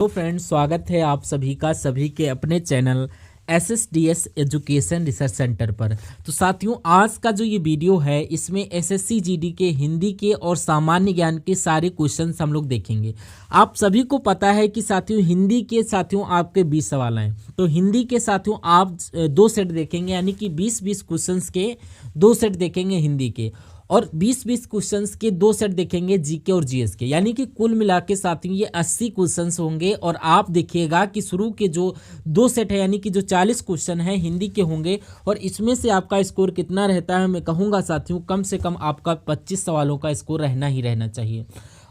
तो फ्रेंड्स, स्वागत है आप सभी का सभी के अपने channel SSDS education research centre पर। तो साथियों, आज का जो ये वीडियो है इसमें SSC GD के हिंदी के और सामान्य ज्ञान के सारे क्वेश्चंस हम लोग देखेंगे। आप सभी को पता है कि साथियों हिंदी के साथियों आपके 20 सवाल हैं। तो हिंदी के साथियों आप 2 सेट देखेंगे, यानी कि 20-20 क्वेश्चंस के 2 सेट देखेंगे हिंदी के, और 20-20 क्वेश्चंस के 2 सेट देखेंगे जीके और जीएस के, यानी कि कुल मिला के साथियों ये 80 क्वेश्चंस होंगे। और आप देखिएगा कि शुरू के जो 2 सेट है यानी कि जो 40 क्वेश्चन है हिंदी के होंगे, और इसमें से आपका स्कोर कितना रहता है, मैं कहूँगा साथियों कम से कम आपका 25 सवालों का स्कोर रहना ही रहना चाहिए।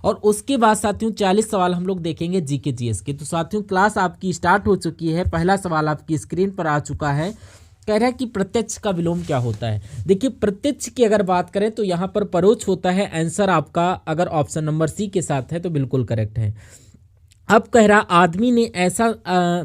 और उसके बाद साथियों 40 सवाल हम लोग देखेंगे जीके जीएस के। तो साथियों क्लास आपकी स्टार्ट हो चुकी है। पहला सवाल आपकी स्क्रीन पर आ चुका है। कह रहा है कि प्रत्यक्ष का विलोम क्या होता है। देखिए, प्रत्यक्ष की अगर बात करें तो यहाँ पर परोक्ष होता है। आंसर आपका अगर ऑप्शन नंबर सी के साथ है तो बिल्कुल करेक्ट है। अब कह रहा आदमी ने ऐसा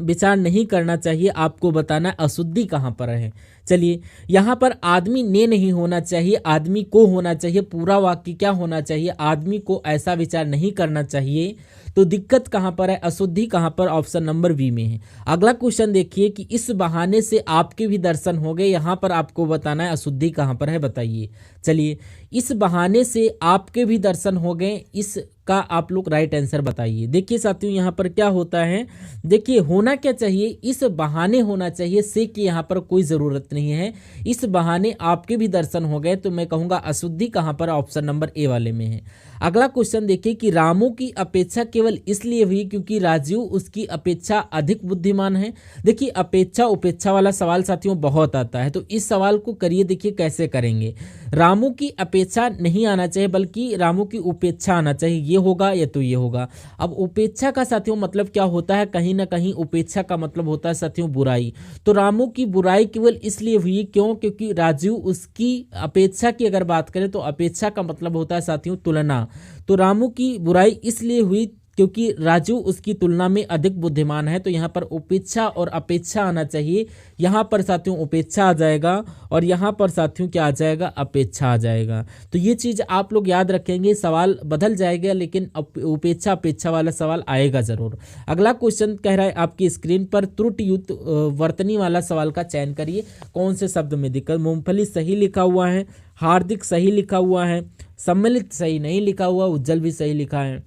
विचार नहीं करना चाहिए, आपको बताना है अशुद्धि कहाँ पर है। चलिए, यहाँ पर आदमी ने नहीं होना चाहिए, आदमी को होना चाहिए। पूरा वाक्य क्या होना चाहिए, आदमी को ऐसा विचार नहीं करना चाहिए। तो दिक्कत कहाँ पर है, अशुद्धि कहाँ पर, ऑप्शन नंबर बी में है। अगला क्वेश्चन देखिए कि इस बहाने से आपके भी दर्शन हो गए। यहाँ पर आपको बताना है अशुद्धि कहाँ पर है, बताइए। चलिए, इस बहाने से आपके भी दर्शन हो गए, इसका आप लोग राइट आंसर बताइए। देखिए साथियों, यहाँ पर क्या होता है, देखिए होना क्या चाहिए, इस बहाने होना चाहिए, से कि यहाँ पर कोई ज़रूरत नहीं है। इस बहाने आपके भी दर्शन हो गए, तो मैं कहूँगा अशुद्धि कहाँ पर, ऑप्शन नंबर ए वाले में है। अगला क्वेश्चन देखिए कि रामू की अपेक्षा केवल इसलिए हुई क्योंकि राजीव उसकी अपेक्षा अधिक बुद्धिमान है। देखिए, अपेक्षा उपेक्षा वाला सवाल साथियों बहुत आता है, तो इस सवाल को करिए। देखिए कैसे करेंगे, रामू की अपेक्षा नहीं आना चाहिए बल्कि रामू की उपेक्षा आना चाहिए। ये होगा या तो ये होगा। अब उपेक्षा का साथियों मतलब क्या होता है, कहीं ना कहीं उपेक्षा का मतलब होता है साथियों बुराई। तो रामू की बुराई केवल इसलिए हुई क्यों, क्योंकि राजीव उसकी अपेक्षा की अगर बात करें तो अपेक्षा का मतलब होता है साथियों तुलना। तो रामू की बुराई इसलिए हुई क्योंकि राजू उसकी तुलना में अधिक बुद्धिमान है। तो यहाँ पर उपेक्षा और अपेक्षा आना चाहिए। यहाँ पर साथियों उपेक्षा आ जाएगा और यहाँ पर साथियों क्या आ जाएगा, अपेक्षा आ जाएगा। तो ये चीज़ आप लोग याद रखेंगे, सवाल बदल जाएगा लेकिन उपेक्षा अपेक्षा वाला सवाल आएगा ज़रूर। अगला क्वेश्चन कह रहा है आपकी स्क्रीन पर, त्रुटियुक्त वर्तनी वाला सवाल का चयन करिए। कौन से शब्द में दिक्कत, मूंगफली सही लिखा हुआ है, हार्दिक सही लिखा हुआ है, सम्मिलित सही नहीं लिखा हुआ, उज्जवल भी सही लिखा है।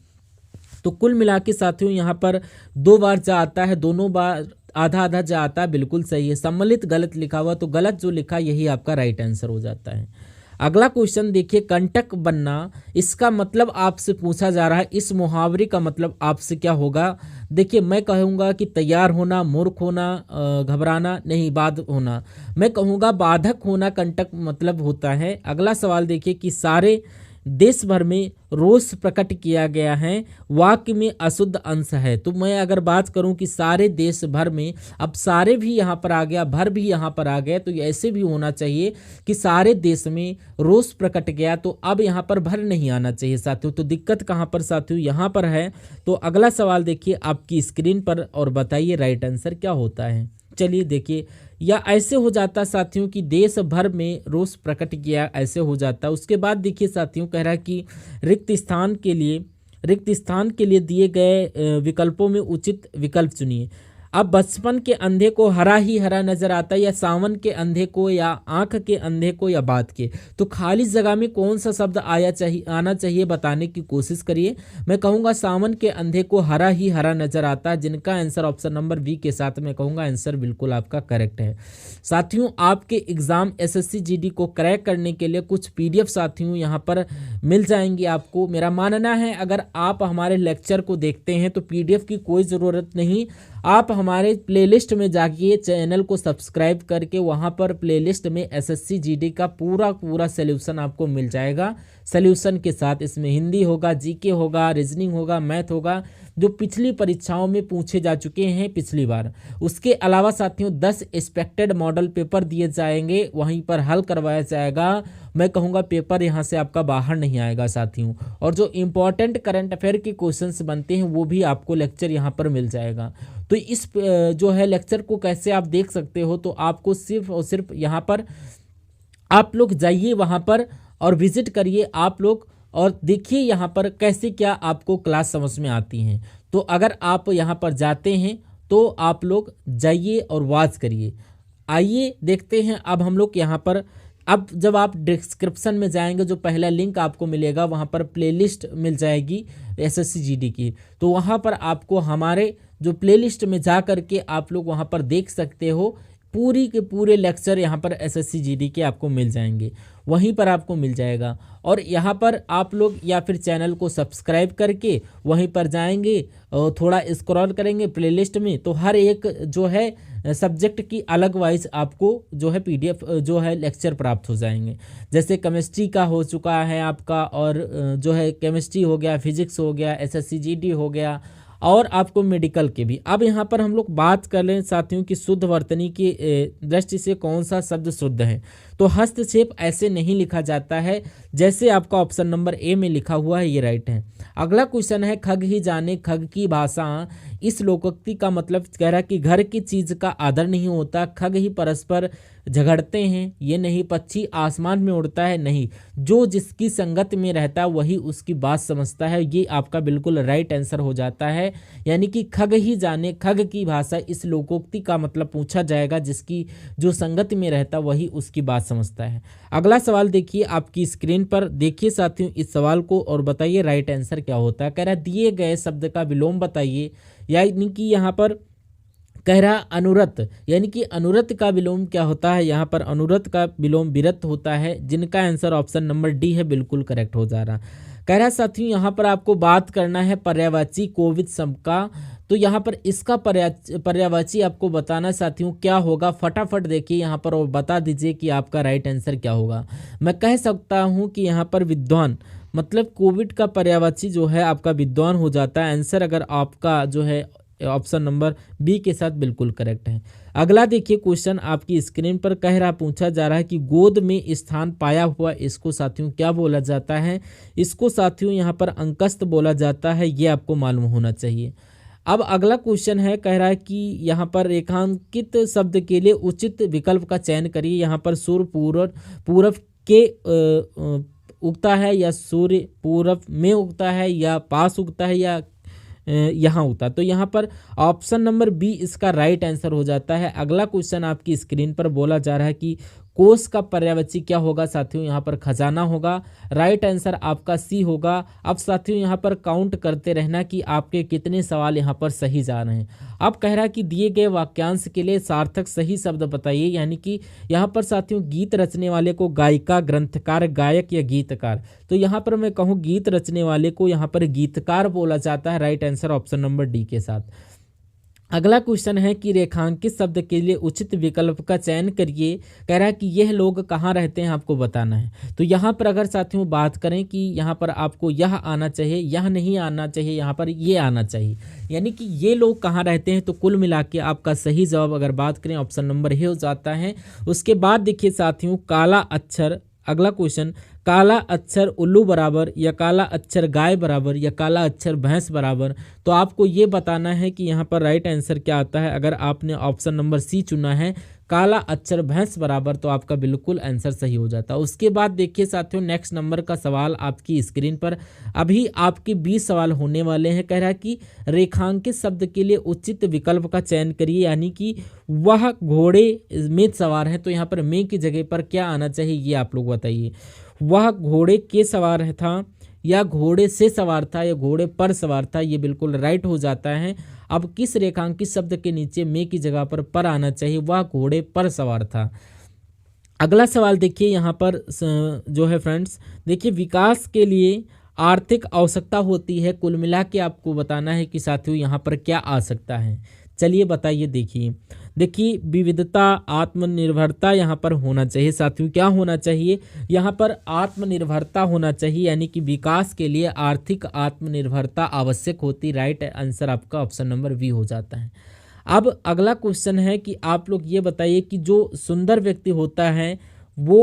तो कुल मिला के साथियों यहाँ पर 2 बार जा आता है, दोनों बार आधा आधा जा आता है, बिल्कुल सही है। सम्मिलित गलत लिखा हुआ, तो गलत जो लिखा यही आपका राइट आंसर हो जाता है। अगला क्वेश्चन देखिए, कंटक बनना, इसका मतलब आपसे पूछा जा रहा है, इस मुहावरे का मतलब आपसे क्या होगा। देखिए, मैं कहूँगा कि तैयार होना, मूर्ख होना, घबराना नहीं, बाध होना। मैं कहूँगा बाधक होना कंटक मतलब होता है। अगला सवाल देखिए कि सारे देश भर में रोष प्रकट किया गया है, वाक्य में अशुद्ध अंश है। तो मैं अगर बात करूं कि सारे देश भर में, अब सारे भी यहाँ पर आ गया, भर भी यहाँ पर आ गया, तो ऐसे भी होना चाहिए कि सारे देश में रोष प्रकट गया, तो अब यहाँ पर भर नहीं आना चाहिए साथियों। तो दिक्कत कहाँ पर साथियों, यहाँ पर है। तो अगला सवाल देखिए आपकी स्क्रीन पर और बताइए राइट आंसर क्या होता है। चलिए देखिए, या ऐसे हो जाता साथियों कि देश भर में रोष प्रकट किया, ऐसे हो जाता। उसके बाद देखिए साथियों कह रहा है कि रिक्त स्थान के लिए दिए गए विकल्पों में उचित विकल्प चुनिए। अब बचपन के अंधे को हरा ही हरा नजर आता है, या सावन के अंधे को, या आंख के अंधे को, या बात के। तो खाली जगह में कौन सा शब्द आना चाहिए बताने की कोशिश करिए। मैं कहूँगा सावन के अंधे को हरा ही हरा नजर आता है, जिनका आंसर ऑप्शन नंबर बी के साथ मैं कहूँगा आंसर बिल्कुल आपका करेक्ट है। साथियों, आपके एग्जाम SSC GD को क्रैक करने के लिए कुछ PDF साथियों यहाँ पर मिल जाएंगी आपको। मेरा मानना है अगर आप हमारे लेक्चर को देखते हैं तो PDF की कोई ज़रूरत नहीं, आप हमारे प्लेलिस्ट में जाइए, चैनल को सब्सक्राइब करके वहाँ पर प्लेलिस्ट में SSC GD का पूरा सॉल्यूशन आपको मिल जाएगा। सॉल्यूशन के साथ इसमें हिंदी होगा, जीके होगा, रीजनिंग होगा, मैथ होगा, जो पिछली परीक्षाओं में पूछे जा चुके हैं पिछली बार। उसके अलावा साथियों 10 एक्सपेक्टेड मॉडल पेपर दिए जाएंगे, वहीं पर हल करवाया जाएगा। मैं कहूँगा पेपर यहाँ से आपका बाहर नहीं आएगा साथियों। और जो इम्पोर्टेंट करंट अफेयर के क्वेश्चंस बनते हैं वो भी आपको लेक्चर यहाँ पर मिल जाएगा। तो इस जो है लेक्चर को कैसे आप देख सकते हो, तो आपको सिर्फ और सिर्फ यहाँ पर आप लोग जाइए वहाँ पर और विजिट करिए आप लोग, और देखिए यहाँ पर कैसे क्या आपको क्लास समझ में आती हैं। तो अगर आप यहाँ पर जाते हैं तो आप लोग जाइए और वॉच करिए। आइए देखते हैं अब हम लोग यहाँ पर। अब जब आप डिस्क्रिप्शन में जाएंगे, जो पहला लिंक आपको मिलेगा वहाँ पर प्लेलिस्ट मिल जाएगी एसएससी जीडी की, तो वहाँ पर आपको हमारे जो प्लेलिस्ट में जा करके आप लोग वहाँ पर देख सकते हो। पूरी के पूरे लेक्चर यहाँ पर एसएससी जीडी के आपको मिल जाएंगे, वहीं पर आपको मिल जाएगा। और यहाँ पर आप लोग या फिर चैनल को सब्सक्राइब करके वहीं पर जाएंगे और थोड़ा स्क्रॉल करेंगे प्लेलिस्ट में, तो हर एक जो है सब्जेक्ट की अलग वाइज आपको जो है पीडीएफ जो है लेक्चर प्राप्त हो जाएंगे। जैसे केमिस्ट्री का हो चुका है आपका, और जो है केमिस्ट्री हो गया, फिजिक्स हो गया, एसएससी जीडी हो गया, और आपको मेडिकल के भी। अब यहाँ पर हम लोग बात कर लें साथियों कि शुद्ध वर्तनी की दृष्टि से कौन सा शब्द शुद्ध है। तो हस्तक्षेप ऐसे नहीं लिखा जाता है जैसे आपका ऑप्शन नंबर ए में लिखा हुआ है, ये राइट है। अगला क्वेश्चन है, खग ही जाने खग की भाषा। इस लोकोक्ति का मतलब कह रहा है कि घर की चीज का आदर नहीं होता, खग ही परस्पर झगड़ते हैं, ये नहीं। पक्षी आसमान में उड़ता है, नहीं। जो जिसकी संगत में रहता है वही उसकी बात समझता है, ये आपका बिल्कुल राइट आंसर हो जाता है। यानी कि खग ही जाने खग की भाषा, इस लोकोक्ति का मतलब पूछा जाएगा जिसकी जो संगत में रहता वही उसकी बात समझता है। अगला सवाल देखिए आपकी स्क्रीन पर, देखिए साथियों इस सवाल को और बताइए राइट आंसर क्या होता है। कह रहा है दिए गए शब्द का विलोम बताइए, यानी कि यहाँ पर कह रहा अनुरत, यानी कि अनुरत का विलोम क्या होता है। यहाँ पर अनुरत का विलोम विरत होता है, जिनका आंसर ऑप्शन नंबर डी है, बिल्कुल करेक्ट हो जा रहा। कह रहा साथियों यहाँ पर आपको बात करना है पर्यायवाची कोविद शब्द का, तो यहाँ पर इसका पर्यायवाची आपको बताना साथियों क्या होगा। फटाफट देखिए यहाँ पर और बता दीजिए कि आपका राइट आंसर क्या होगा। मैं कह सकता हूँ कि यहाँ पर विद्वान, मतलब कोविड का पर्यायवाची जो है आपका विद्वान हो जाता है। आंसर अगर आपका जो है ऑप्शन नंबर बी के साथ बिल्कुल करेक्ट है। अगला देखिए क्वेश्चन आपकी स्क्रीन पर, कह रहा पूछा जा रहा है कि गोद में स्थान पाया हुआ इसको साथियों क्या बोला जाता है। इसको साथियों यहाँ पर अंकस्त बोला जाता है, ये आपको मालूम होना चाहिए। अब अगला क्वेश्चन है, कह रहा है कि यहाँ पर रेखांकित शब्द के लिए उचित विकल्प का चयन करिए। यहाँ पर सूर्य पूर्व के उगता है, या सूर्य पूर्व में उगता है, या पास उगता है, या यहाँ होता। तो यहाँ पर ऑप्शन नंबर बी इसका राइट आंसर हो जाता है। अगला क्वेश्चन आपकी स्क्रीन पर बोला जा रहा है कि कोष का पर्यायवाची क्या होगा साथियों। यहाँ पर खजाना होगा, राइट आंसर आपका सी होगा। अब साथियों यहाँ पर काउंट करते रहना कि आपके कितने सवाल यहाँ पर सही जा रहे हैं। अब कह रहा है कि दिए गए वाक्यांश के लिए सार्थक सही शब्द बताइए, यानी कि यहाँ पर साथियों गीत रचने वाले को गायिका, ग्रंथकार, गायक या गीतकार। तो यहाँ पर मैं कहूँ गीत रचने वाले को यहाँ पर गीतकार बोला जाता है, right answer option number D के साथ। अगला क्वेश्चन है कि रेखांकित शब्द के लिए उचित विकल्प का चयन करिए। कह रहा है कि यह लोग कहाँ रहते हैं आपको बताना है। तो यहाँ पर अगर साथियों बात करें कि यहाँ पर आपको यह आना चाहिए, यह नहीं आना चाहिए, यहाँ पर ये आना चाहिए, यानी कि ये लोग कहाँ रहते हैं। तो कुल मिला के आपका सही जवाब अगर बात करें ऑप्शन नंबर ए हो जाता है। उसके बाद देखिए साथियों काला अक्षर, अगला क्वेश्चन, काला अक्षर उल्लू बराबर, या काला अक्षर गाय बराबर, या काला अक्षर भैंस बराबर। तो आपको ये बताना है कि यहाँ पर राइट आंसर क्या आता है। अगर आपने ऑप्शन नंबर सी चुना है काला अक्षर भैंस बराबर, तो आपका बिल्कुल आंसर सही हो जाता है। उसके बाद देखिए साथियों नेक्स्ट नंबर का सवाल आपकी स्क्रीन पर, अभी आपके 20 सवाल होने वाले हैं। कह रहा है कि रेखांकित शब्द के लिए उचित विकल्प का चयन करिए, यानी कि वह घोड़े में सवार है। तो यहाँ पर में की जगह पर क्या आना चाहिए ये आप लोग बताइए। वह घोड़े के सवार था, या घोड़े से सवार था, या घोड़े पर सवार था, ये बिल्कुल राइट हो जाता है। अब किस रेखांकित शब्द के नीचे में की जगह पर आना चाहिए। वह घोड़े पर सवार था। अगला सवाल देखिए यहाँ पर जो है फ्रेंड्स, देखिए विकास के लिए आर्थिक आवश्यकता होती है। कुल मिला के आपको बताना है कि साथियों यहाँ पर क्या आ सकता है। चलिए बताइए। देखिए विविधता, आत्मनिर्भरता यहाँ पर होना चाहिए साथियों। क्या होना चाहिए यहाँ पर? आत्मनिर्भरता होना चाहिए, यानी कि विकास के लिए आर्थिक आत्मनिर्भरता आवश्यक होती। राइट आंसर आपका ऑप्शन नंबर बी हो जाता है। अब अगला क्वेश्चन है कि आप लोग ये बताइए कि जो सुंदर व्यक्ति होता है वो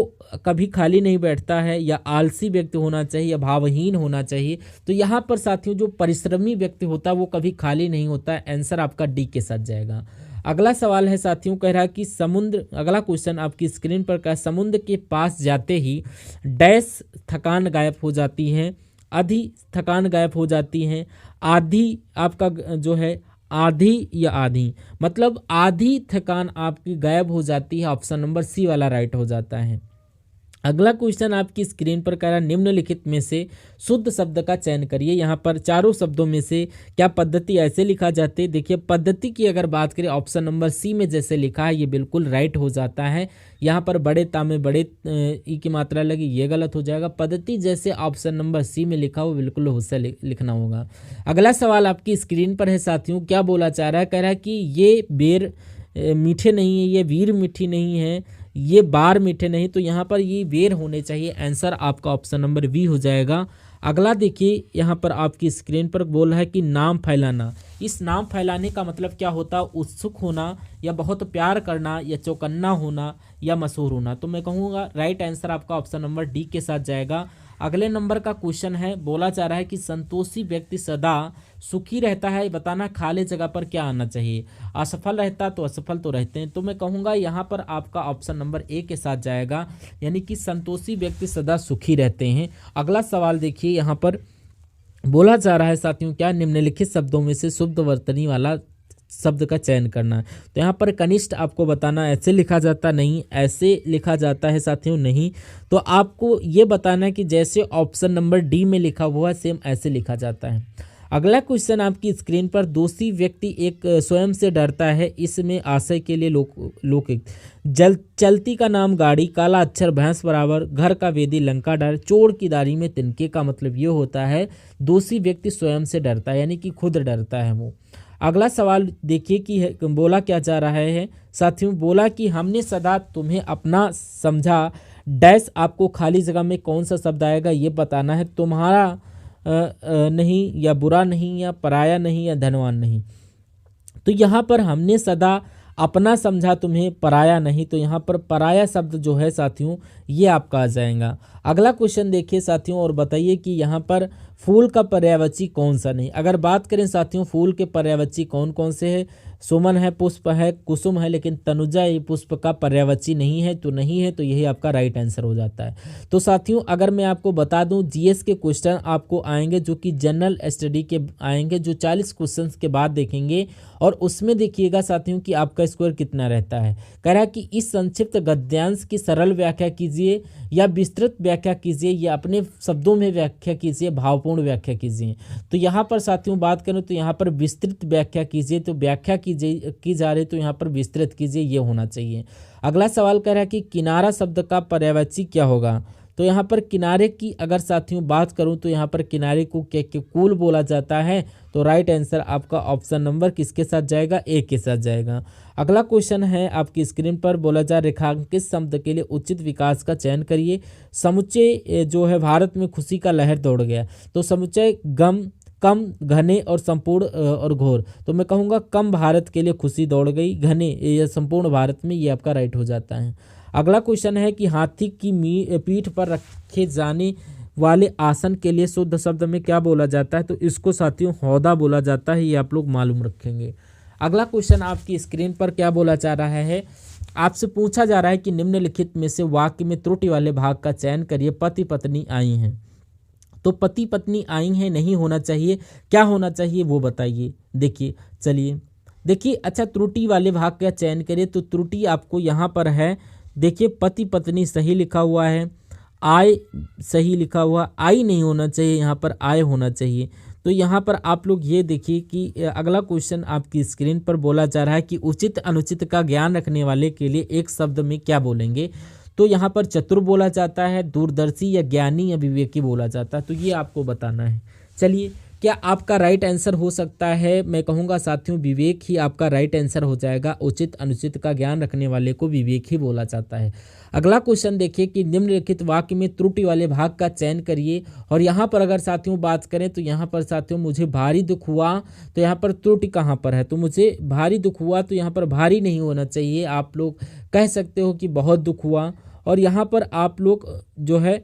कभी खाली नहीं बैठता है, या आलसी व्यक्ति होना चाहिए, या भावहीन होना चाहिए। तो यहाँ पर साथियों जो परिश्रमी व्यक्ति होता है वो कभी खाली नहीं होता है। आंसर आपका डी के साथ जाएगा। अगला सवाल है साथियों, कह रहा है कि समुद्र, अगला क्वेश्चन आपकी स्क्रीन पर का, समुद्र के पास जाते ही डैश थकान गायब हो जाती है। आधी थकान गायब हो जाती है, आधी आपका जो है आधी या आधी, मतलब आधी थकान आपकी गायब हो जाती है। ऑप्शन नंबर सी वाला राइट हो जाता है। अगला क्वेश्चन आपकी स्क्रीन पर कह रहा है निम्नलिखित में से शुद्ध शब्द का चयन करिए। यहाँ पर चारों शब्दों में से क्या पद्धति ऐसे लिखा जाते हैं। देखिए पद्धति की अगर बात करें ऑप्शन नंबर सी में जैसे लिखा है ये बिल्कुल राइट हो जाता है। यहाँ पर बड़े ता में बड़े ई की मात्रा लगी, ये गलत हो जाएगा। पद्धति जैसे ऑप्शन नंबर सी में लिखा हो बिल्कुल उससे लिखना होगा। अगला सवाल आपकी स्क्रीन पर है साथियों, क्या बोला चाह रहा है, कह रहा है कि ये बेर मीठे नहीं है, ये वीर मीठी नहीं है, ये बार मीठे नहीं, तो यहाँ पर ये बेर होने चाहिए। आंसर आपका ऑप्शन नंबर बी हो जाएगा। अगला देखिए यहाँ पर आपकी स्क्रीन पर बोल रहा है कि नाम फैलाना। इस नाम फैलाने का मतलब क्या होता है, उत्सुक होना या बहुत प्यार करना या चौकन्ना होना या मशहूर होना। तो मैं कहूँगा राइट आंसर आपका ऑप्शन नंबर डी के साथ जाएगा। अगले नंबर का क्वेश्चन है, बोला जा रहा है कि संतोषी व्यक्ति सदा सुखी रहता है, बताना खाली जगह पर क्या आना चाहिए। असफल रहता तो असफल तो रहते हैं, तो मैं कहूँगा यहाँ पर आपका ऑप्शन नंबर ए के साथ जाएगा, यानी कि संतोषी व्यक्ति सदा सुखी रहते हैं। अगला सवाल देखिए यहाँ पर बोला जा रहा है साथियों, क्या निम्नलिखित शब्दों में से शुद्ध वर्तनी वाला शब्द का चयन करना है। तो यहाँ पर कनिष्ठ आपको बताना, ऐसे लिखा जाता नहीं, ऐसे लिखा जाता है साथियों नहीं, तो आपको ये बताना है कि जैसे ऑप्शन नंबर डी में लिखा हुआ है सेम ऐसे लिखा जाता है। अगला क्वेश्चन आपकी स्क्रीन पर, दोषी व्यक्ति एक स्वयं से डरता है, इसमें आशय के लिए लौकिक। चलती का नाम गाड़ी, काला अक्षर भैंस बराबर, घर का वेदी लंका डर, चोर की दाढ़ी में तिनके का मतलब ये होता है दोषी व्यक्ति स्वयं से डरता है, यानी कि खुद डरता है वो। अगला सवाल देखिए कि बोला क्या जा रहा है साथियों, बोला कि हमने सदा तुम्हें अपना समझा, डैश आपको खाली जगह में कौन सा शब्द आएगा ये बताना है। तुम्हारा नहीं या बुरा नहीं या पराया नहीं या धनवान नहीं। तो यहाँ पर हमने सदा अपना समझा तुम्हें, पराया नहीं, तो यहाँ पर पराया शब्द जो है साथियों ये आपका आ जाएगा। अगला क्वेश्चन देखिए साथियों और बताइए कि यहाँ पर फूल का पर्यायवाची कौन सा नहीं। अगर बात करें साथियों फूल के पर्यायवाची कौन कौन से है, सुमन है, पुष्प है, कुसुम है, लेकिन तनुजा ये पुष्प का पर्यायवाची नहीं है, तो नहीं है, तो यही आपका राइट आंसर हो जाता है। तो साथियों अगर मैं आपको बता दूं जीएस के क्वेश्चन आपको आएंगे जो कि जनरल स्टडी के आएंगे, जो 40 क्वेश्चन के बाद देखेंगे, और उसमें देखिएगा साथियों कि आपका स्कोर कितना रहता है। कह रहा है कि इस संक्षिप्त गद्यांश की सरल व्याख्या कीजिए या विस्तृत व्याख्या कीजिए या अपने शब्दों में व्याख्या कीजिए, भावपूर्ण व्याख्या कीजिए। तो यहाँ पर साथियों बात करें तो यहाँ पर विस्तृत व्याख्या कीजिए, तो व्याख्या की जा रही तो यहाँ पर विस्तृत कीजिए, ये होना चाहिए। अगला सवाल कह रहा है कि किनारा शब्द का पर्यायवाची क्या होगा। तो यहाँ पर किनारे की अगर साथियों बात करूँ तो यहाँ पर किनारे को कूल बोला जाता है, तो राइट आंसर आपका ऑप्शन नंबर किसके साथ जाएगा, ए के साथ जाएगा। अगला क्वेश्चन है आपकी स्क्रीन पर, बोला जा रेखांकित शब्द के लिए उचित विकास का चयन करिए। समुच्चय जो है भारत में खुशी का लहर दौड़ गया, तो समुच्चय गम, कम, घने और संपूर्ण और घोर, तो मैं कहूँगा कम भारत के लिए खुशी दौड़ गई, घने या संपूर्ण भारत में, ये आपका राइट हो जाता है। अगला क्वेश्चन है कि हाथी की पीठ पर रखे जाने वाले आसन के लिए शुद्ध शब्द में क्या बोला जाता है। तो इसको साथियों हौदा बोला जाता है, ये आप लोग मालूम रखेंगे। अगला क्वेश्चन आपकी स्क्रीन पर क्या बोला जा रहा है, आपसे पूछा जा रहा है कि निम्नलिखित में से वाक्य में त्रुटि वाले भाग का चयन करिए। पति पत्नी आई हैं, तो पति पत्नी आई हैं नहीं होना चाहिए, क्या होना चाहिए वो बताइए। देखिए चलिए देखिए, अच्छा त्रुटि वाले भाग का चयन करिए, तो त्रुटि आपको यहाँ पर है, देखिए पति पत्नी सही लिखा हुआ है, आय सही लिखा हुआ, आई नहीं होना चाहिए, यहाँ पर आय होना चाहिए। तो यहाँ पर आप लोग ये देखिए कि अगला क्वेश्चन आपकी स्क्रीन पर बोला जा रहा है कि उचित अनुचित का ज्ञान रखने वाले के लिए एक शब्द में क्या बोलेंगे। तो यहाँ पर चतुर बोला जाता है, दूरदर्शी या ज्ञानी या विवेकी बोला जाता है, तो ये आपको बताना है। चलिए क्या आपका राइट आंसर हो सकता है, मैं कहूँगा साथियों विवेक ही आपका राइट आंसर हो जाएगा। उचित अनुचित का ज्ञान रखने वाले को विवेक ही बोला जाता है। अगला क्वेश्चन देखिए कि निम्नलिखित वाक्य में त्रुटि वाले भाग का चयन करिए, और यहाँ पर अगर साथियों बात करें तो यहाँ पर साथियों मुझे भारी दुख हुआ, तो यहाँ पर त्रुटि कहाँ पर है, तो मुझे भारी दुख हुआ, तो यहाँ पर भारी नहीं होना चाहिए, आप लोग कह सकते हो कि बहुत दुख हुआ। और यहाँ पर आप लोग जो है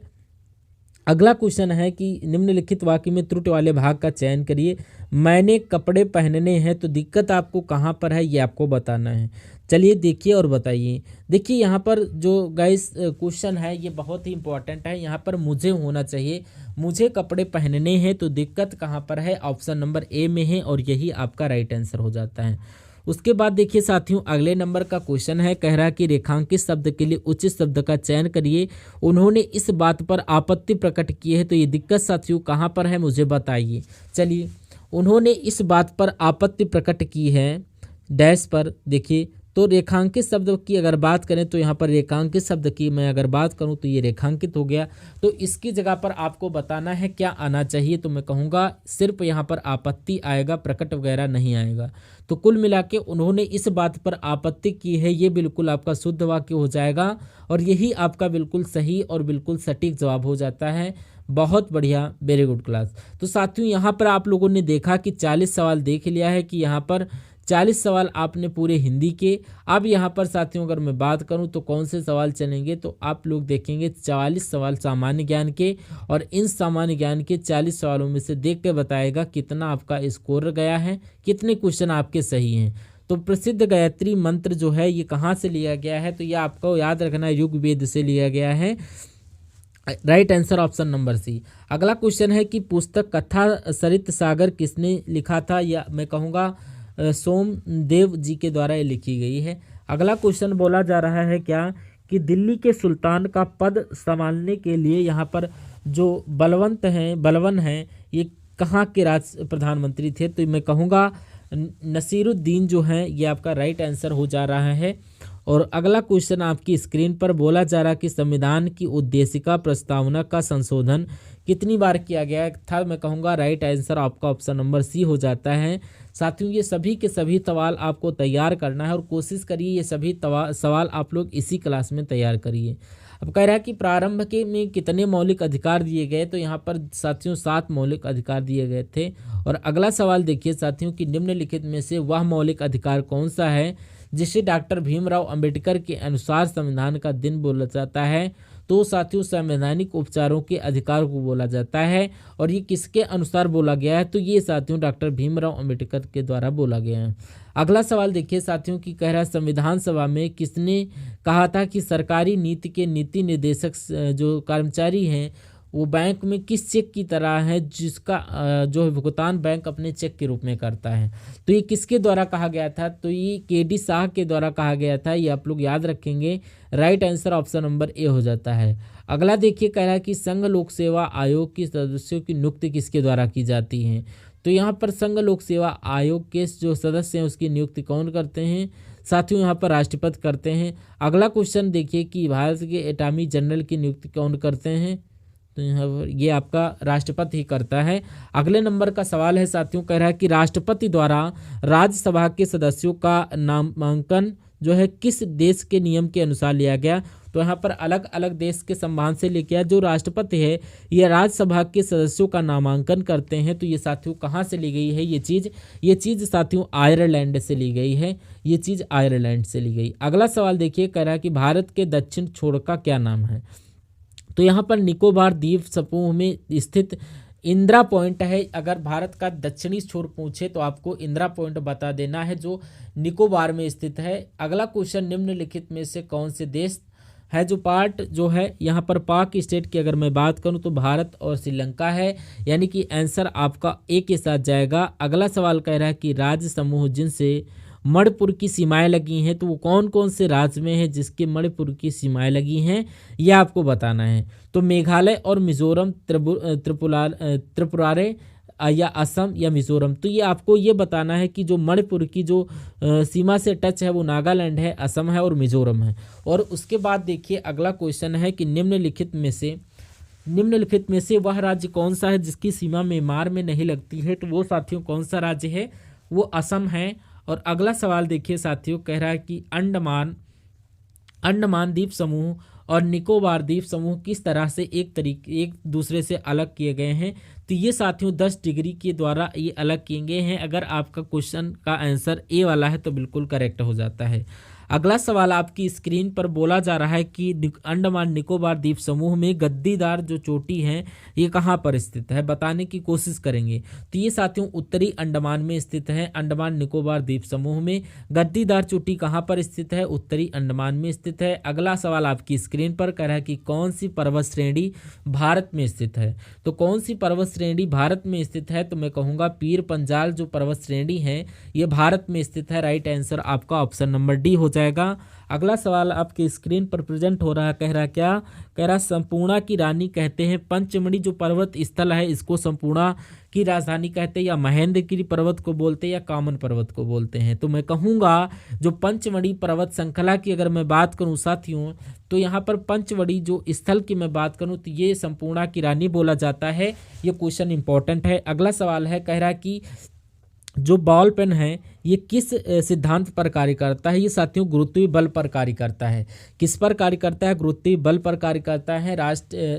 अगला क्वेश्चन है कि निम्नलिखित वाक्य में त्रुटि वाले भाग का चयन करिए। मैंने कपड़े पहनने हैं, तो दिक्कत आपको कहाँ पर है ये आपको बताना है। चलिए देखिए और बताइए। देखिए यहाँ पर जो गाइस क्वेश्चन है ये बहुत ही इंपॉर्टेंट है। यहाँ पर मुझे होना चाहिए, मुझे कपड़े पहनने हैं, तो दिक्कत कहाँ पर है, ऑप्शन नंबर ए में है और यही आपका राइट आंसर हो जाता है। उसके बाद देखिए साथियों, अगले नंबर का क्वेश्चन है, कह रहा है कि रेखांकित शब्द के लिए उचित शब्द का चयन करिए। उन्होंने इस बात पर आपत्ति प्रकट की है, तो ये दिक्कत साथियों कहाँ पर है मुझे बताइए। चलिए, उन्होंने इस बात पर आपत्ति प्रकट की है डैश पर। देखिए, तो रेखांकित शब्द की अगर बात करें तो यहाँ पर रेखांकित शब्द की मैं अगर बात करूँ तो ये रेखांकित हो गया। तो इसकी जगह पर आपको बताना है क्या आना चाहिए, तो मैं कहूँगा सिर्फ यहाँ पर आपत्ति आएगा, प्रकट वगैरह नहीं आएगा। तो कुल मिला के उन्होंने इस बात पर आपत्ति की है, ये बिल्कुल आपका शुद्ध वाक्य हो जाएगा और यही आपका बिल्कुल सही और बिल्कुल सटीक जवाब हो जाता है। बहुत बढ़िया, वेरी गुड क्लास। तो साथियों यहाँ पर आप लोगों ने देखा कि 40 सवाल देख लिया है कि यहाँ पर 40 सवाल आपने पूरे हिंदी के। अब यहाँ पर साथियों अगर मैं बात करूँ तो कौन से सवाल चलेंगे, तो आप लोग देखेंगे 44 सवाल सामान्य ज्ञान के और इन सामान्य ज्ञान के 40 सवालों में से देख के बताएगा कितना आपका स्कोर गया है, कितने क्वेश्चन आपके सही हैं। तो प्रसिद्ध गायत्री मंत्र जो है ये कहाँ से लिया गया है, तो ये आपको याद रखना है, ऋग्वेद से लिया गया है। Right answer option number C. अगला क्वेश्चन है कि पुस्तक कथा सरित सागर किसने लिखा था, या मैं कहूँगा सोमदेव जी के द्वारा ये लिखी गई है। अगला क्वेश्चन बोला जा रहा है क्या कि दिल्ली के सुल्तान का पद संभालने के लिए यहाँ पर जो बलवन हैं ये कहाँ के प्रधानमंत्री थे, तो मैं कहूँगा नसीरुद्दीन जो हैं, ये आपका राइट आंसर हो जा रहा है। और अगला क्वेश्चन आपकी स्क्रीन पर बोला जा रहा कि संविधान की उद्देशिका प्रस्तावना का संशोधन कितनी बार किया गया था, मैं कहूँगा राइट आंसर आपका ऑप्शन नंबर सी हो जाता है। साथियों ये सभी के सभी सवाल आपको तैयार करना है और कोशिश करिए ये सभी सवाल आप लोग इसी क्लास में तैयार करिए। अब कह रहा है कि प्रारंभ के में कितने मौलिक अधिकार दिए गए, तो यहाँ पर साथियों 7 मौलिक अधिकार दिए गए थे। और अगला सवाल देखिए साथियों कि निम्नलिखित में से वह मौलिक अधिकार कौन सा है जिसे डॉक्टर भीमराव अंबेडकर के अनुसार संविधान का दिन बोला जाता है, तो साथियों संवैधानिक उपचारों के अधिकार को बोला जाता है। और ये किसके अनुसार बोला गया है, तो ये साथियों डॉक्टर भीमराव अंबेडकर के द्वारा बोला गया है। अगला सवाल देखिए साथियों कि कह रहा है संविधान सभा में किसने कहा था कि सरकारी नीति के नीति निर्देशक जो कर्मचारी हैं वो बैंक में किस चेक की तरह है जिसका जो भुगतान बैंक अपने चेक के रूप में करता है। तो ये किसके द्वारा कहा गया था, तो ये केडी शाह के द्वारा कहा गया था। ये आप लोग याद रखेंगे, right answer option number A हो जाता है। अगला देखिए कह रहा है कि संघ लोक सेवा आयोग के सदस्यों की नियुक्ति किसके द्वारा की जाती है, तो यहाँ पर संघ लोक सेवा आयोग के जो सदस्य हैं उसकी नियुक्ति कौन करते हैं, साथियों यहाँ पर राष्ट्रपति करते हैं। अगला क्वेश्चन देखिए कि भारत के अटॉर्नी जनरल की नियुक्ति कौन करते हैं, तो यहाँ पर ये आपका राष्ट्रपति ही करता है। अगले नंबर का सवाल है साथियों, कह रहा है कि राष्ट्रपति द्वारा राज्यसभा के सदस्यों का नामांकन जो है किस देश के नियम के अनुसार लिया गया, तो यहाँ पर अलग अलग देश के संविधान से लेके आया। जो राष्ट्रपति है ये राज्यसभा के सदस्यों का नामांकन करते हैं, तो ये साथियों कहाँ से ली गई है ये चीज़ साथियों आयरलैंड से ली गई है, ये चीज़ आयरलैंड से ली गई। अगला सवाल देखिए कह रहा है कि भारत के दक्षिण छोर का क्या नाम है, तो यहाँ पर निकोबार द्वीप समूह में स्थित इंदिरा पॉइंट है। अगर भारत का दक्षिणी छोर पूछे तो आपको इंदिरा पॉइंट बता देना है जो निकोबार में स्थित है। अगला क्वेश्चन निम्नलिखित में से कौन से देश है जो पार्ट जो है यहाँ पर पाक स्टेट की अगर मैं बात करूँ तो भारत और श्रीलंका है, यानी कि आंसर आपका ए के साथ जाएगा। अगला सवाल कह रहा है कि राज्य समूह जिनसे मणिपुर की सीमाएं लगी हैं, तो वो कौन कौन से राज्य में है जिसके मणिपुर की सीमाएं लगी हैं, यह आपको बताना है। तो मेघालय और मिजोरम, त्रिपुरारे या असम या मिजोरम, तो ये आपको ये बताना है कि जो मणिपुर की जो सीमा से टच है वो नागालैंड है, असम है और मिजोरम है। और उसके बाद देखिए अगला क्वेश्चन है कि निम्नलिखित में से वह राज्य कौन सा है जिसकी सीमा म्यांमार में नहीं लगती है, तो वो साथियों कौन सा राज्य है, वो असम है। और अगला सवाल देखिए साथियों कह रहा है कि अंडमान द्वीप समूह और निकोबार द्वीप समूह किस तरह से एक दूसरे से अलग किए गए हैं, तो ये साथियों 10 डिग्री के द्वारा ये अलग किए गए हैं। अगर आपका क्वेश्चन का आंसर ए वाला है तो बिल्कुल करेक्ट हो जाता है। अगला सवाल आपकी स्क्रीन पर बोला जा रहा है कि अंडमान निकोबार द्वीप समूह में गद्दीदार जो चोटी है ये कहाँ पर स्थित है, बताने की कोशिश करेंगे। तो ये साथियों उत्तरी अंडमान में स्थित है। अंडमान निकोबार द्वीप समूह में गद्दीदार चोटी कहाँ पर स्थित है, उत्तरी अंडमान में स्थित है। अगला सवाल आपकी स्क्रीन पर कह रहा है कि कौन सी पर्वत श्रेणी भारत में स्थित है। तो कौन सी पर्वत श्रेणी भारत में स्थित है, तो मैं कहूँगा पीर पंजाल जो पर्वत श्रेणी है ये भारत में स्थित है। राइट आंसर आपका ऑप्शन नंबर डी हो जाएगा। अगला सवाल आपके स्क्रीन पर प्रेजेंट हो रहा है, कह रहा क्या, कह रहा संपूर्णा की रानी कहते हैं। पंचमढ़ी जो पर्वत स्थल है इसको संपूर्णा की राजधानी कहते हैं, या महेंद्रगिरी पर्वत को बोलते हैं, या कामन पर्वत को बोलते हैं। तो मैं कहूँगा जो पंचमढ़ी पर्वत श्रृंखला की अगर मैं बात करूँ साथियों, तो यहाँ पर पंचमढ़ी जो स्थल की मैं बात करूँ तो ये संपूर्णा की रानी बोला जाता है। ये क्वेश्चन इंपॉर्टेंट है। अगला सवाल है, कह रहा कि जो बॉल पेन है ये किस सिद्धांत पर कार्य करता है। ये साथियों गुरुत्वीय बल पर कार्य करता है। किस पर कार्य करता है, गुरुत्वीय बल पर कार्य करता है।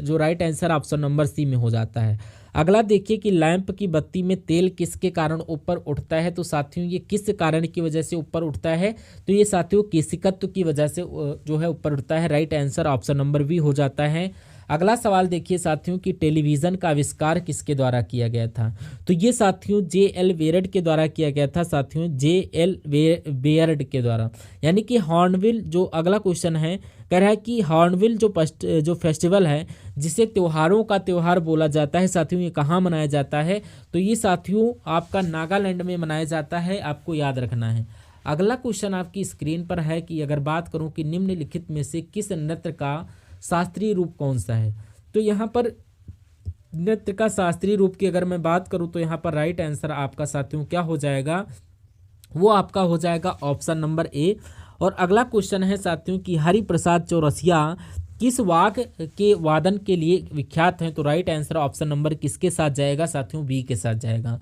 जो right answer option number C में हो जाता है। अगला देखिए कि लैंप की बत्ती में तेल किसके कारण ऊपर उठता है। तो साथियों ये किस कारण की वजह से ऊपर उठता है, तो ये साथियों केशिकत्व की वजह से जो है ऊपर उठता है। Right answer option number B हो जाता है। अगला सवाल देखिए साथियों कि टेलीविज़न का आविष्कार किसके द्वारा किया गया था। तो ये साथियों जे.एल. बेयर्ड के द्वारा किया गया था। साथियों जे.एल. बेयर्ड के द्वारा, यानी कि हॉर्नबिल जो अगला क्वेश्चन है कह रहा है कि हॉर्नबिल जो फेस्टिवल है जिसे त्योहारों का त्यौहार बोला जाता है साथियों, ये कहाँ मनाया जाता है। तो ये साथियों आपका नागालैंड में मनाया जाता है, आपको याद रखना है। अगला क्वेश्चन आपकी स्क्रीन पर है कि अगर बात करूँ कि निम्नलिखित में से किस नृत्य का शास्त्रीय रूप कौन सा है। तो यहाँ पर नृत्य का शास्त्रीय रूप की अगर मैं बात करूँ तो यहाँ पर राइट आंसर आपका साथियों क्या हो जाएगा, वो आपका हो जाएगा ऑप्शन नंबर ए। और अगला क्वेश्चन है साथियों कि हरिप्रसाद चौरसिया किस वाद्य के वादन के लिए विख्यात हैं। तो राइट आंसर ऑप्शन नंबर किसके साथ जाएगा साथियों, बी के साथ जाएगा।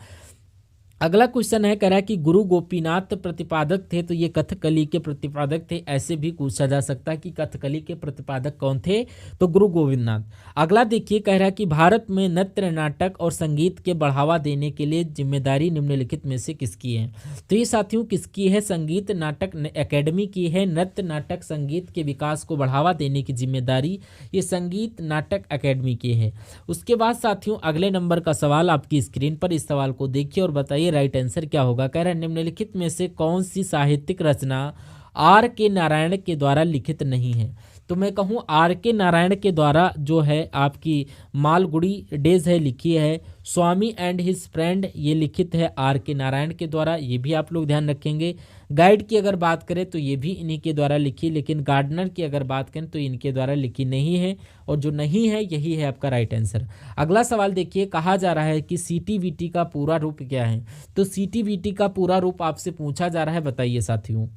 अगला क्वेश्चन है, कह रहा है कि गुरु गोपीनाथ प्रतिपादक थे। तो ये कथकली के प्रतिपादक थे। ऐसे भी पूछा जा सकता है कि कथकली के प्रतिपादक कौन थे, तो गुरु गोविंदनाथ। अगला देखिए, कह रहा है कि भारत में नृत्य नाटक और संगीत के बढ़ावा देने के लिए जिम्मेदारी निम्नलिखित में से किसकी है। तो ये साथियों किसकी है, संगीत नाटक एकेडमी की है। नृत्य नाटक संगीत के विकास को बढ़ावा देने की जिम्मेदारी ये संगीत नाटक एकेडमी की है। उसके बाद साथियों अगले नंबर का सवाल आपकी स्क्रीन पर, इस सवाल को देखिए और बताइए राइट आंसर क्या होगा। कह रहा है निम्नलिखित में से कौन सी साहित्यिक रचना आर के नारायण के द्वारा लिखित नहीं है। तो मैं कहूँ आर के नारायण के द्वारा जो है आपकी मालगुडी डेज है लिखी है। स्वामी एंड हिज फ्रेंड ये लिखित है आर के नारायण के द्वारा, ये भी आप लोग ध्यान रखेंगे। गाइड की अगर बात करें तो ये भी इन्हीं के द्वारा लिखी, लेकिन गार्डनर की अगर बात करें तो इनके द्वारा लिखी नहीं है, और जो नहीं है यही है आपका राइट आंसर। अगला सवाल देखिए, कहा जा रहा है कि सीटीवीटी का पूरा रूप क्या है। तो सीटीवीटी का पूरा रूप आपसे पूछा जा रहा है, बताइए साथियों।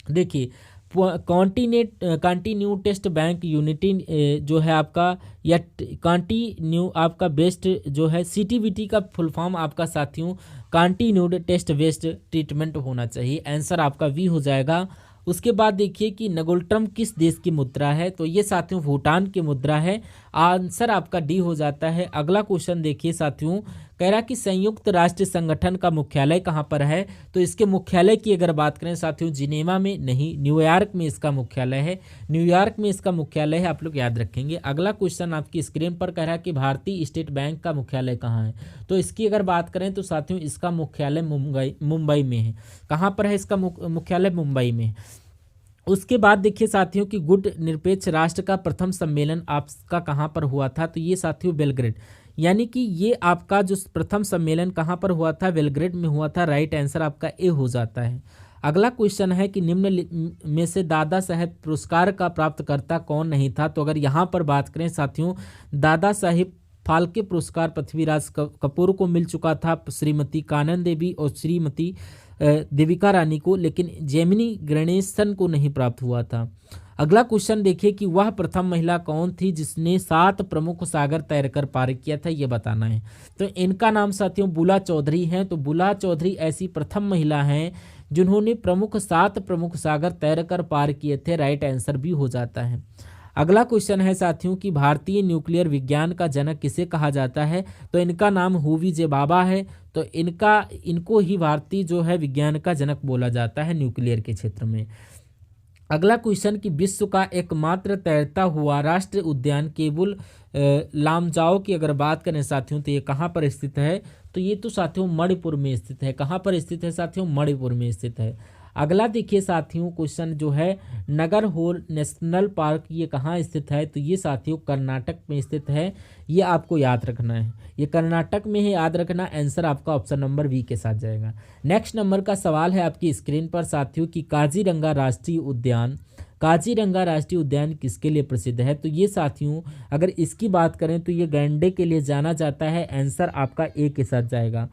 देखिए कॉन्टिन्यू टेस्ट बैंक यूनिटी जो है आपका, या कॉन्टिन्यू आपका बेस्ट जो है सीटीवीटी का फुल फॉर्म आपका साथियों कॉन्टिन्यूड टेस्ट बेस्ड ट्रीटमेंट होना चाहिए। आंसर आपका वी हो जाएगा। उसके बाद देखिए कि नगोल्ट्रम किस देश की मुद्रा है। तो ये साथियों भूटान की मुद्रा है। आंसर आपका डी हो जाता है। अगला क्वेश्चन देखिए साथियों, कह रहा कि संयुक्त राष्ट्र संगठन का मुख्यालय कहाँ पर है। तो इसके मुख्यालय की अगर बात करें साथियों जिनेवा में नहीं, न्यूयॉर्क में इसका मुख्यालय है। न्यूयॉर्क में इसका मुख्यालय है, आप लोग याद रखेंगे। अगला क्वेश्चन आपकी स्क्रीन पर कह रहा है कि भारतीय स्टेट बैंक का मुख्यालय कहाँ है। तो इसकी अगर बात करें तो साथियों इसका मुख्यालय मुंबई में है। कहाँ पर है इसका मुख्यालय, मुंबई में। उसके बाद देखिए साथियों कि गुट निरपेक्ष राष्ट्र का प्रथम सम्मेलन आपका कहाँ पर हुआ था। तो ये साथियों बेलग्रेड, यानी कि ये आपका जो प्रथम सम्मेलन कहाँ पर हुआ था, बेलग्रेड में हुआ था। राइट आंसर आपका ए हो जाता है। अगला क्वेश्चन है कि निम्न में से दादा साहेब पुरस्कार का प्राप्तकर्ता कौन नहीं था। तो अगर यहाँ पर बात करें साथियों, दादा साहेब फाल्के पुरस्कार पृथ्वीराज कपूर को मिल चुका था, श्रीमती कानन देवी और श्रीमती देविका रानी को, लेकिन जेमिनी गणेशन को नहीं प्राप्त हुआ था। अगला क्वेश्चन देखिए कि वह प्रथम महिला कौन थी जिसने 7 प्रमुख सागर तैरकर पार किया था, ये बताना है। तो इनका नाम साथियों बुला चौधरी है। तो बुला चौधरी ऐसी प्रथम महिला हैं जिन्होंने 7 प्रमुख सागर तैरकर पार किए थे। राइट आंसर भी हो जाता है। अगला क्वेश्चन है साथियों कि भारतीय न्यूक्लियर विज्ञान का जनक किसे कहा जाता है। तो इनका नाम होवी जे बाबा है। तो इनको ही भारतीय जो है विज्ञान का जनक बोला जाता है न्यूक्लियर के क्षेत्र में। अगला क्वेश्चन कि विश्व का एकमात्र तैरता हुआ राष्ट्रीय उद्यान केबुल लामजाओ की अगर बात करें साथियों तो ये कहाँ पर स्थित है, तो ये तो साथियों मणिपुर में स्थित है। कहाँ पर स्थित है साथियों, मणिपुर में स्थित है। अगला देखिए साथियों क्वेश्चन जो है नगरहोल नेशनल पार्क ये कहाँ स्थित है, तो ये साथियों कर्नाटक में स्थित है। ये आपको याद रखना है, ये कर्नाटक में है, याद रखना। आंसर आपका ऑप्शन नंबर बी के साथ जाएगा। नेक्स्ट नंबर का सवाल है आपकी स्क्रीन पर साथियों कि काजीरंगा राष्ट्रीय उद्यान, काजीरंगा राष्ट्रीय उद्यान किसके लिए प्रसिद्ध है, तो ये साथियों अगर इसकी बात करें तो ये गैंडे के लिए जाना जाता है। आंसर आपका ए के साथ जाएगा।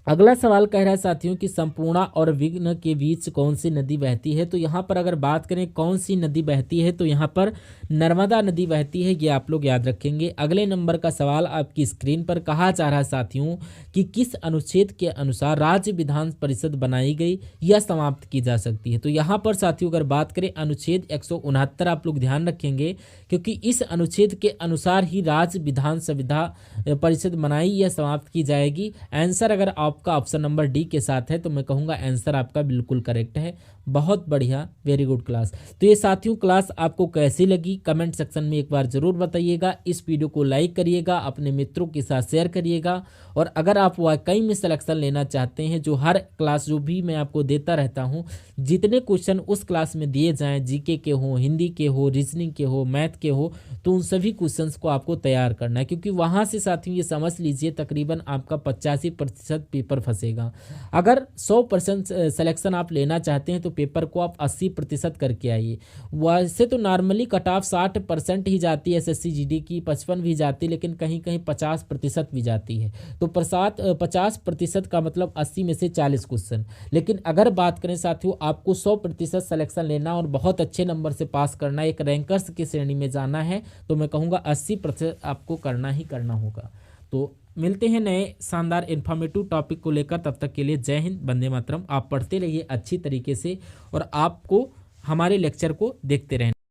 अगला सवाल कह रहा है साथियों कि संपूर्णा और विघ्न के बीच कौन सी नदी बहती है, तो यहाँ पर अगर बात करें कौन सी नदी बहती है तो यहाँ पर नर्मदा नदी बहती है, ये आप लोग याद रखेंगे। अगले नंबर का सवाल आपकी स्क्रीन पर कहा जा रहा है साथियों कि किस अनुच्छेद के अनुसार राज्य विधान परिषद बनाई गई या समाप्त की जा सकती है, तो यहाँ पर साथियों अगर बात करें अनुच्छेद 169 आप लोग ध्यान रखेंगे, क्योंकि इस अनुच्छेद के अनुसार ही राज्य विधान संविधा परिषद बनाई या समाप्त की जाएगी। आंसर अगर आपका ऑप्शन नंबर डी के साथ है तो मैं कहूँगा आंसर आपका बिल्कुल करेक्ट है। बहुत बढ़िया, वेरी गुड क्लास। तो ये साथियों क्लास आपको कैसी लगी कमेंट सेक्शन में एक बार जरूर बताइएगा। इस वीडियो को लाइक करिएगा, अपने मित्रों के साथ शेयर करिएगा, और अगर आप वाकई में सिलेक्शन लेना चाहते हैं, जो हर क्लास जो भी मैं आपको देता रहता हूं, जितने क्वेश्चन उस क्लास में दिए जाएं, जीके के हो, हिंदी के हो, रीजनिंग के हो, मैथ के हो, तो उन सभी क्वेश्चंस को आपको तैयार करना है, क्योंकि वहां से साथियों ये समझ लीजिए तकरीबन आपका 85% पेपर फंसेगा। अगर 100% सिलेक्शन आप लेना चाहते हैं तो पेपर को आप 80% करके आइए। वैसे तो नॉर्मली कट ऑफ 60% ही जाती है एसएससी जीडी की, 55 भी जाती है, लेकिन कहीं कहीं 50% भी जाती है। तो 50% का मतलब 80 में से 40 क्वेश्चन। लेकिन अगर बात करें साथियों आपको 100% सिलेक्शन लेना और बहुत अच्छे नंबर से पास करना, एक रैंकर्स की श्रेणी में जाना है, तो मैं कहूँगा 80% आपको करना ही करना होगा। तो मिलते हैं नए शानदार इन्फॉर्मेटिव टॉपिक को लेकर, तब तक के लिए जय हिंद, वंदे मातरम। आप पढ़ते रहिए अच्छी तरीके से और आपको हमारे लेक्चर को देखते रहें।